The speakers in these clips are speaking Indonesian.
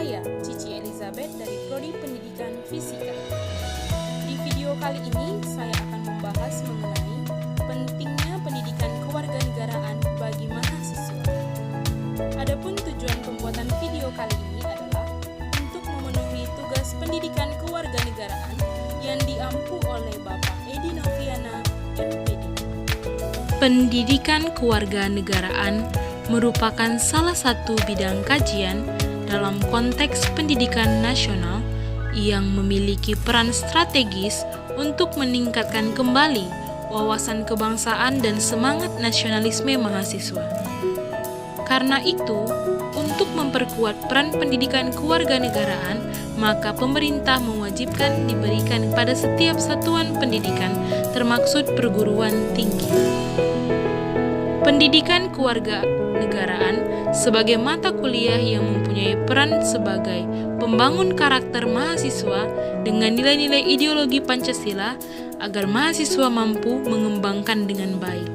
Saya, Cici Elizabeth dari Prodi Pendidikan Fisika. Di video kali ini, saya akan membahas mengenai pentingnya pendidikan kewarganegaraan bagi mahasiswa. Adapun tujuan pembuatan video kali ini adalah untuk memenuhi tugas pendidikan kewarganegaraan yang diampu oleh Bapak Edi Novriana, MPD. Pendidikan kewarganegaraan merupakan salah satu bidang kajian dalam konteks pendidikan nasional yang memiliki peran strategis untuk meningkatkan kembali wawasan kebangsaan dan semangat nasionalisme mahasiswa. Karena itu, untuk memperkuat peran pendidikan kewarganegaraan, maka pemerintah mewajibkan diberikan pada setiap satuan pendidikan, termaksud perguruan tinggi. Pendidikan kewarganegaraan sebagai mata kuliah yang mempunyai peran sebagai pembangun karakter mahasiswa dengan nilai-nilai ideologi Pancasila agar mahasiswa mampu mengembangkan dengan baik.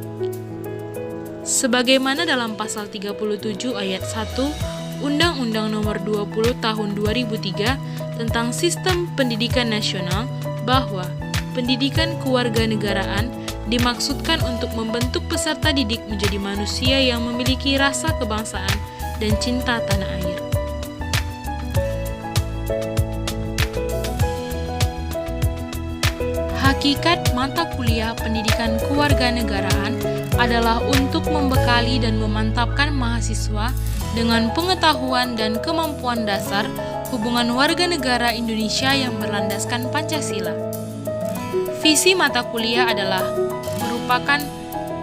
Sebagaimana dalam pasal 37 ayat 1 Undang-Undang Nomor 20 Tahun 2003 tentang Sistem Pendidikan Nasional bahwa pendidikan kewarganegaraan dimaksudkan untuk membentuk peserta didik menjadi manusia yang memiliki rasa kebangsaan dan cinta tanah air. Hakikat mata kuliah pendidikan kewarganegaraan adalah untuk membekali dan memantapkan mahasiswa dengan pengetahuan dan kemampuan dasar hubungan warga negara Indonesia yang berlandaskan Pancasila. Visi mata kuliah adalah merupakan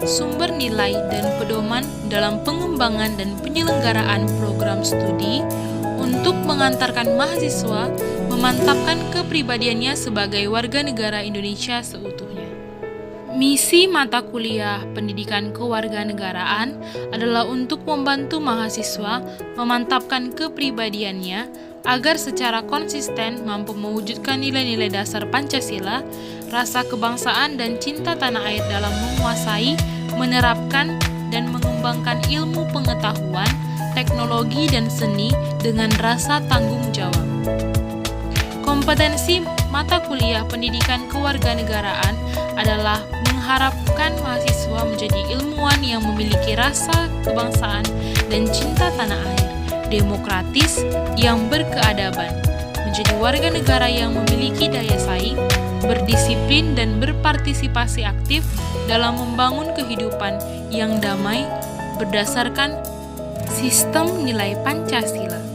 sumber nilai dan pedoman dalam pengembangan dan penyelenggaraan program studi untuk mengantarkan mahasiswa memantapkan kepribadiannya sebagai warga negara Indonesia seutuhnya. Misi mata kuliah pendidikan kewarganegaraan adalah untuk membantu mahasiswa memantapkan kepribadiannya agar secara konsisten mampu mewujudkan nilai-nilai dasar Pancasila, rasa kebangsaan dan cinta tanah air dalam menguasai, menerapkan, dan mengembangkan ilmu pengetahuan, teknologi, dan seni dengan rasa tanggung jawab. Kompetensi mata kuliah pendidikan kewarganegaraan adalah mengharapkan mahasiswa menjadi ilmuwan yang memiliki rasa kebangsaan dan cinta tanah air, demokratis, yang berkeadaban, menjadi warga negara yang memiliki daya saing, berdisiplin dan berpartisipasi aktif dalam membangun kehidupan yang damai berdasarkan sistem nilai Pancasila.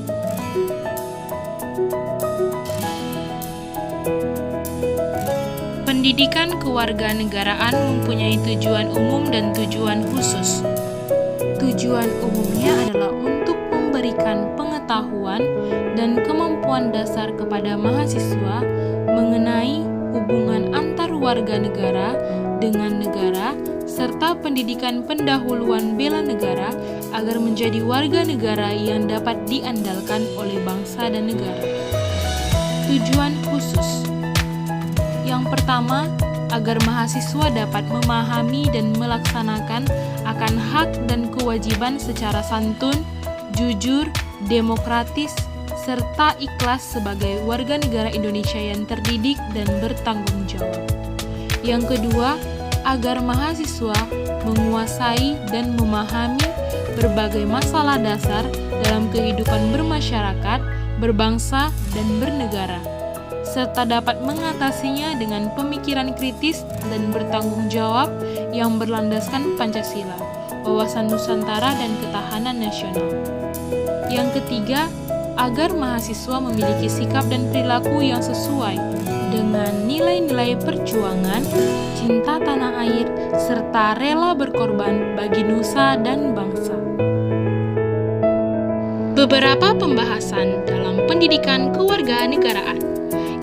Pendidikan kewarganegaraan mempunyai tujuan umum dan tujuan khusus. Tujuan umumnya adalah untuk memberikan pengetahuan dan kemampuan dasar kepada mahasiswa mengenai hubungan antar warga negara dengan negara serta pendidikan pendahuluan bela negara agar menjadi warga negara yang dapat diandalkan oleh bangsa dan negara. Tujuan khusus yang pertama, agar mahasiswa dapat memahami dan melaksanakan akan hak dan kewajiban secara santun, jujur, demokratis, serta ikhlas sebagai warga negara Indonesia yang terdidik dan bertanggung jawab. Yang kedua, agar mahasiswa menguasai dan memahami berbagai masalah dasar dalam kehidupan bermasyarakat, berbangsa, dan bernegara, serta dapat mengatasinya dengan pemikiran kritis dan bertanggung jawab yang berlandaskan Pancasila, wawasan Nusantara, dan ketahanan nasional. Yang ketiga, agar mahasiswa memiliki sikap dan perilaku yang sesuai dengan nilai-nilai perjuangan, cinta tanah air, serta rela berkorban bagi nusa dan bangsa. Beberapa pembahasan dalam pendidikan kewarganegaraan.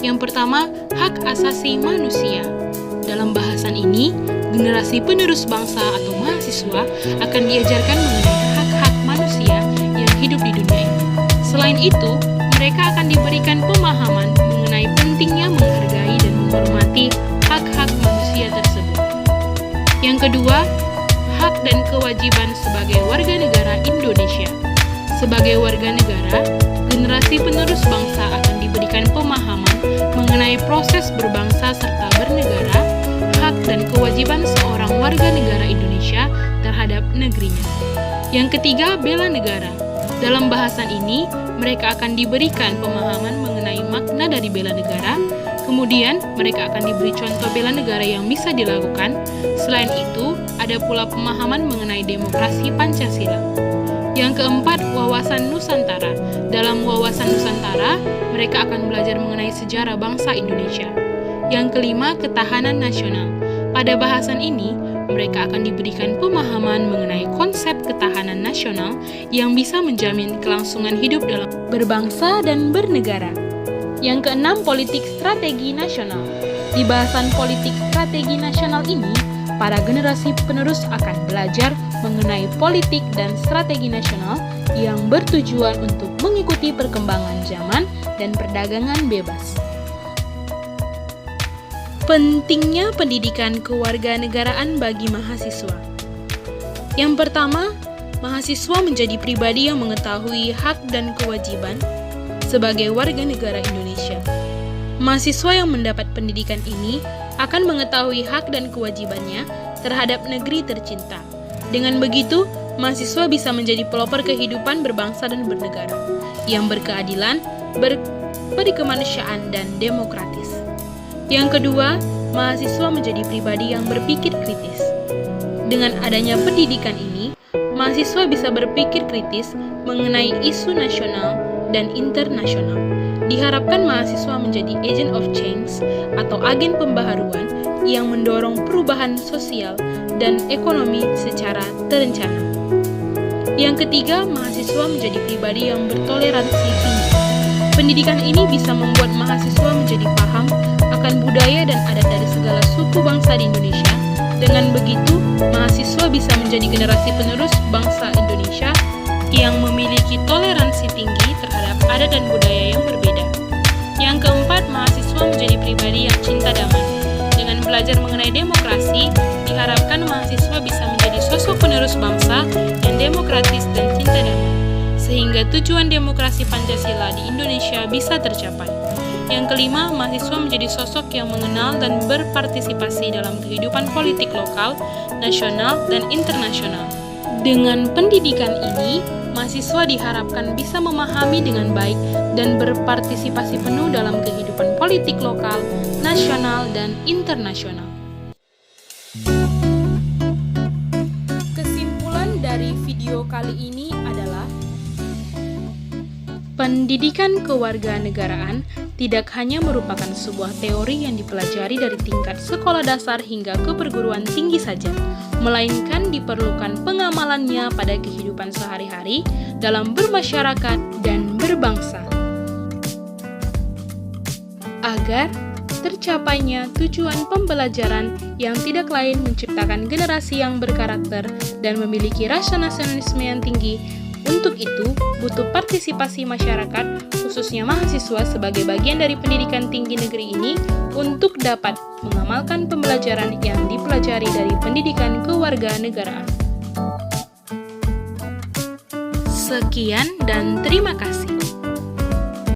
Yang pertama, hak asasi manusia. Dalam bahasan ini, generasi penerus bangsa atau mahasiswa akan diajarkan mengenai hak-hak manusia yang hidup di dunia ini. Selain itu, mereka akan diberikan pemahaman mengenai pentingnya menghargai dan menghormati hak-hak manusia tersebut. Yang kedua, hak dan kewajiban sebagai warga negara Indonesia. Sebagai warga negara, generasi penerus bangsa akan diberikan pemahaman mengenai proses berbangsa serta bernegara, hak dan kewajiban seorang warga negara Indonesia terhadap negerinya. Yang ketiga, bela negara. Dalam bahasan ini, mereka akan diberikan pemahaman mengenai makna dari bela negara. Kemudian, mereka akan diberi contoh bela negara yang bisa dilakukan. Selain itu, ada pula pemahaman mengenai demokrasi Pancasila. Yang keempat, wawasan Nusantara. Dalam wawasan Nusantara, mereka akan belajar mengenai sejarah bangsa Indonesia. Yang kelima, ketahanan nasional. Pada bahasan ini, mereka akan diberikan pemahaman mengenai konsep ketahanan nasional yang bisa menjamin kelangsungan hidup dalam berbangsa dan bernegara. Yang keenam, politik strategi nasional. Di bahasan politik strategi nasional ini, para generasi penerus akan belajar mengenai politik dan strategi nasional yang bertujuan untuk mengikuti perkembangan zaman dan perdagangan bebas. Pentingnya pendidikan kewarganegaraan bagi mahasiswa. Yang pertama, mahasiswa menjadi pribadi yang mengetahui hak dan kewajiban sebagai warga negara Indonesia. Mahasiswa yang mendapat pendidikan ini akan mengetahui hak dan kewajibannya terhadap negeri tercinta. Dengan begitu, mahasiswa bisa menjadi pelopor kehidupan berbangsa dan bernegara yang berkeadilan, berkemanusiaan, dan demokratis. Yang kedua, mahasiswa menjadi pribadi yang berpikir kritis. Dengan adanya pendidikan ini, mahasiswa bisa berpikir kritis mengenai isu nasional dan internasional. Diharapkan mahasiswa menjadi agent of change atau agen pembaharuan yang mendorong perubahan sosial dan ekonomi secara terencana. Yang ketiga, mahasiswa menjadi pribadi yang bertoleransi tinggi. Pendidikan ini bisa membuat mahasiswa menjadi paham akan budaya dan adat dari segala suku bangsa di Indonesia. Dengan begitu, mahasiswa bisa menjadi generasi penerus bangsa Indonesia yang memiliki toleransi tinggi terhadap adat dan budaya yang berbeda. Yang keempat, mahasiswa menjadi pribadi yang cinta damai. Dengan belajar mengenai demokrasi, diharapkan mahasiswa bisa menjadi sosok penerus bangsa yang demokratis dan cinta damai, sehingga tujuan demokrasi Pancasila di Indonesia bisa tercapai. Yang kelima, mahasiswa menjadi sosok yang mengenal dan berpartisipasi dalam kehidupan politik lokal, nasional, dan internasional. Dengan pendidikan ini, mahasiswa diharapkan bisa memahami dengan baik dan berpartisipasi penuh dalam kehidupan politik lokal, nasional, dan internasional. Kesimpulan dari video kali ini adalah pendidikan kewarganegaraan tidak hanya merupakan sebuah teori yang dipelajari dari tingkat sekolah dasar hingga ke perguruan tinggi saja, melainkan diperlukan pengamalannya pada kehidupan sehari-hari dalam bermasyarakat dan berbangsa. Agar tercapainya tujuan pembelajaran yang tidak lain menciptakan generasi yang berkarakter dan memiliki rasa nasionalisme yang tinggi. Untuk itu, butuh partisipasi masyarakat, khususnya mahasiswa sebagai bagian dari pendidikan tinggi negeri ini untuk dapat mengamalkan pembelajaran yang dipelajari dari pendidikan kewarganegaraan. Sekian dan terima kasih.